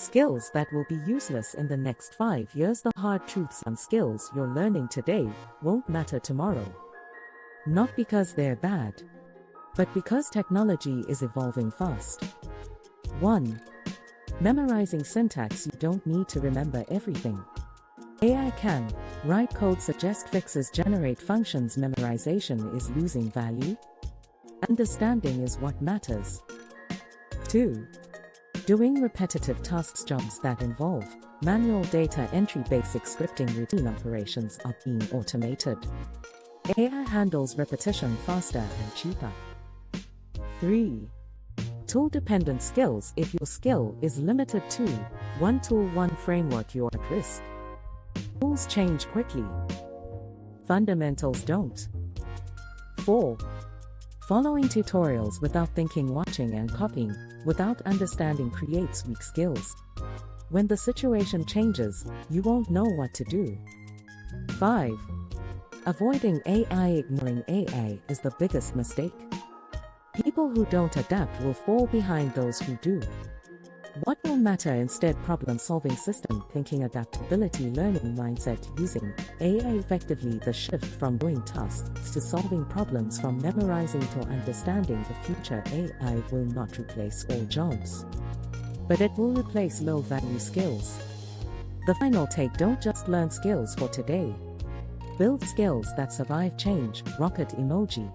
Skills that will be useless in the next 5 years. The hard truths on skills you're learning today won't matter tomorrow. Not because they're bad, but because technology is evolving fast. 1. Memorizing syntax. You don't need to remember everything. AI can write code, suggest fixes, generate functions. Memorization is losing value. Understanding is what matters. 2. Doing repetitive tasks. Jobs that involve manual data entry, basic scripting, routine operations are being automated. AI handles repetition faster and cheaper. 3. Tool-dependent skills. If your skill is limited to one tool, one framework, you're at risk. Tools change quickly. Fundamentals don't. 4. Following tutorials without thinking, watching and copying without understanding creates weak skills. When the situation changes, you won't know what to do. 5. Avoiding AI. Ignoring AI is the biggest mistake. People who don't adapt will fall behind those who do. What will matter instead? Problem-solving, system thinking, adaptability, learning mindset, using AI effectively. The shift from doing tasks to solving problems, from memorizing to understanding. The future. AI will not replace all jobs, but it will replace low-value skills. The final take: don't just learn skills for today. Build skills that survive change. Rocket emoji.